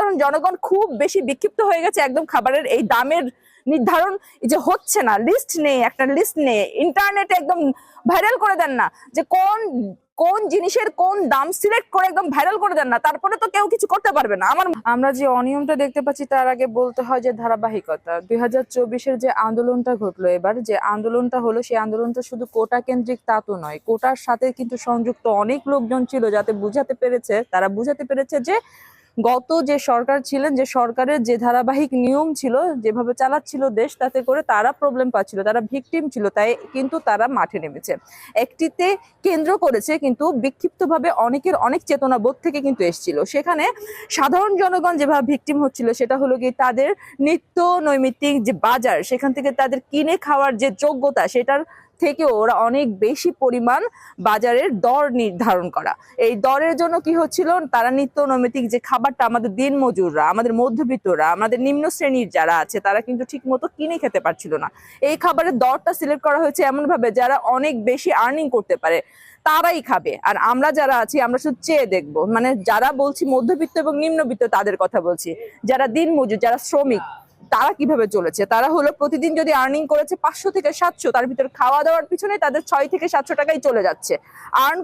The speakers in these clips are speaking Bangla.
সাধারণ জনগণ খুব বেশি বিক্ষিপ্ত হয়ে গেছে একদম খাবারের এই দামের নির্ধারণ যে হচ্ছে না, লিস্ট নেই, একটা লিস্ট নেই, ইন্টারনেটে একদম ভাইরাল করে দেন না যে কোন কোন জিনিসের কোন দাম সিলেক্ট করে একদম ভাইরাল করে দেন না, তারপরে তো কেউ কিছু করতে পারবে না। আমরা যে অনিয়মটা দেখতে পাচ্ছি তার আগে বলতে হয় যে ধারাবাহিকতা। 2024-এর যে আন্দোলনটা ঘটলো, এবার যে আন্দোলনটা হলো সেই আন্দোলনটা শুধু কোটা কেন্দ্রিক তা তো নয়, কোটার সাথে কিন্তু সংযুক্ত অনেক লোকজন ছিল তারা বুঝাতে পেরেছে যে গত যে সরকার ছিলেন, যে সরকারের যে ধারাবাহিক নিয়ম ছিল, যেভাবে চালাচ্ছিল দেশ, তাতে করে তারা প্রবলেম পাচ্ছিল, তারা ভিকটিম ছিল, তাই কিন্তু তারা মাঠে নেমেছে। একটিতে কেন্দ্র করেছে কিন্তু বিক্ষিপ্তভাবে অনেকের অনেক চেতনাবোধ থেকে কিন্তু এসেছিল। সেখানে সাধারণ জনগণ যেভাবে ভিকটিম হচ্ছিল সেটা হলো কি তাদের নিত্য নৈমিত্তিক যে বাজার, সেখান থেকে তাদের কিনে খাওয়ার যে যোগ্যতা, সেটার থেকেও ওরা অনেক বেশি পরিমাণ বাজারের দর নির্ধারণ করা। এই দরের জন্য কি হচ্ছিল, তারা নিত্য নৈমিত্তিক যে খাবারটা আমাদের দিন মজুররা, আমাদের মধ্যবিত্তরা, আমাদের নিম্ন শ্রেণীর যারা আছে তারা কিন্তু ঠিক মতো কিনে খেতে পারছিল না। এই খাবারের দরটা সিলেক্ট করা হয়েছে এমন ভাবে যারা অনেক বেশি আর্নিং করতে পারে তারাই খাবে, আর আমরা যারা আছি আমরা শুধু চেয়ে দেখবো। মানে যারা বলছি মধ্যবিত্ত এবং নিম্নবিত্ত তাদের কথা বলছি, যারা দিন মজুর, যারা শ্রমিক, তারা কিভাবে চলেছে। তারা হলো প্রতিদিন যদি আর্নিং করেছে 500 থেকে 700, তার ভিতরে খাওয়া দাওয়ার পিছনে তাদের 6 থেকে 700 টাকাই চলে যাচ্ছে। আর্ন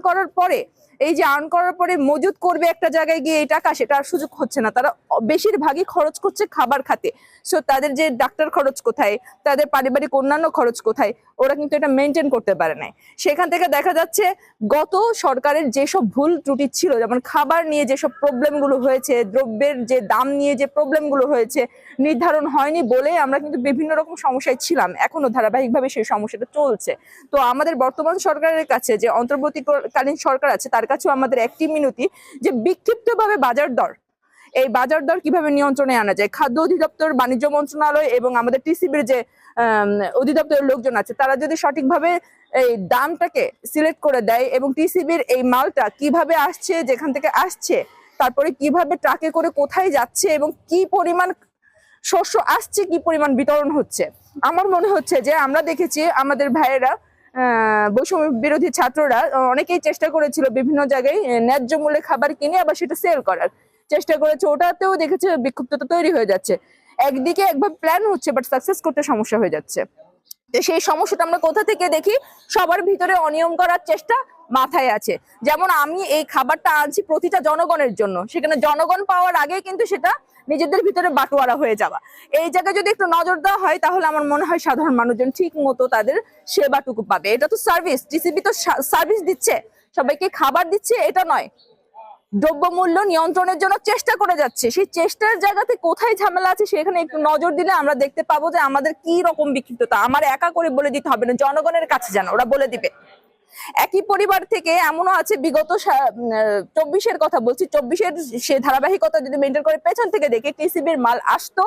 করার পরে মজুদ করবে একটা জায়গায় গিয়ে এই টাকা, সেটা আর সুযোগ হচ্ছে না। তারা বেশিরভাগই খরচ করছে খাবার খাতে। সো তাদের যে ডাক্তার খরচ কোথায়, তাদের পারিবারিক অন্যান্য খরচ কোথায়, ওরা কিন্তু এটা মেনটেন করতে পারে নাই। সেখান থেকে দেখা যাচ্ছে গত সরকারের যেসব ভুল ত্রুটি ছিল, যেমন খাবার নিয়ে যেসব প্রবলেমগুলো হয়েছে, দ্রব্যের যে দাম নিয়ে যে প্রবলেমগুলো হয়েছে, নির্ধারণ হয়নি বলে আমরা কিন্তু বিভিন্ন রকম সমস্যায় ছিলাম, এখনো ধারাবাহিকভাবে সেই সমস্যাটা চলছে। তো আমাদের বর্তমান সরকারের কাছে, যে অন্তর্বর্তীকালীন সরকার আছে, তার কাছেও আমাদের একটি মিনতি যে বিক্ষিপ্তভাবে এই বাজার দর কিভাবে নিয়ন্ত্রণে আনা যায়। খাদ্য অধিদপ্তর, বাণিজ্য মন্ত্রণালয় এবং আমাদের টিসিবির যে অধিদপ্তরের লোকজন আছে, তারা যদি সঠিকভাবে এই দামটাকে সিলেক্ট করে দেয় এবং টিসিবির এই মালটা কিভাবে আসছে, যেখান থেকে আসছে, তারপরে কিভাবে ট্রাকে করে কোথায় যাচ্ছে এবং কি পরিমাণ শস্য আসছে, কি পরিমাণ বিতরণ হচ্ছে। আমার মনে হচ্ছে যে আমরা দেখেছি আমাদের ভাইয়েরা, বৈষম্য বিরোধী ছাত্ররা অনেকেই চেষ্টা করেছিল বিভিন্ন জায়গায় ন্যায্য মূল্যে খাবার কিনে আবার সেটা সেল করার চেষ্টা করেছে, ওটাতেও দেখেছে বিক্ষুব্ধতা তৈরি হয়ে যাচ্ছে। একদিকে একভাবে প্ল্যান হচ্ছে বাট সাকসেস করতে সমস্যা হয়ে যাচ্ছে। সেই সমস্যাটা আমরা কোথা থেকে দেখি, সবার ভিতরে অনিয়ম করার চেষ্টা মাথায় আছে। যেমন আমি এই খাবারটা আনছি প্রতিটা জনগণের জন্য, সেখানে জনগণ পাওয়ার আগে কিন্তু সেটা নিজেদের ভিতরে বাটোয়ারা হয়ে যাওয়া। এই জায়গায় যদি একটু নজর দেওয়া হয় তাহলে আমার মনে হয় সাধারণ মানুষজন ঠিক মতো তাদের সেবাটুকু পাবে। এটা তো সার্ভিস, টিসিবি তো সার্ভিস দিচ্ছে, সবাইকে খাবার দিচ্ছে, এটা নয়। দ্রব্যমূল্য নিয়ন্ত্রণের জন্য চেষ্টা করে যাচ্ছে, সেই চেষ্টার জায়গাতে কোথায় ঝামেলা আছে সেখানে একটু নজর দিলে আমরা দেখতে পাবো যে আমাদের কি রকম বিক্ষিপ্ততা। আমার একা করে বলে দিতে হবে না, জনগণের কাছে যেন ওরা বলে দিবে। একই পরিবার থেকে এমনও আছে, বিগত 24-এর কথা বলছি, 24-এর সে ধারাবাহিকতা যদি মেনটেন করে পেছন থেকে দেখে টিসিবির মাল আসতো,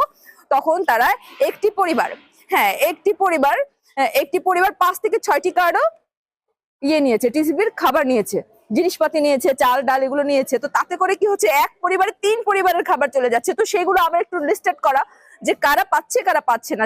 তখন তারা একটি পরিবার 5 থেকে 6টি কার্ডও নিয়েছে, টিসিবির খাবার নিয়েছে, জিনিসপাতি নিয়েছে, চাল ডাল এগুলো নিয়েছে। তো তাতে করে কি হচ্ছে, এক পরিবারে 3 পরিবারের খাবার চলে যাচ্ছে। তো সেগুলো আবার একটু লিস্টেড করা যে কারা পাচ্ছে কারা পাচ্ছে না।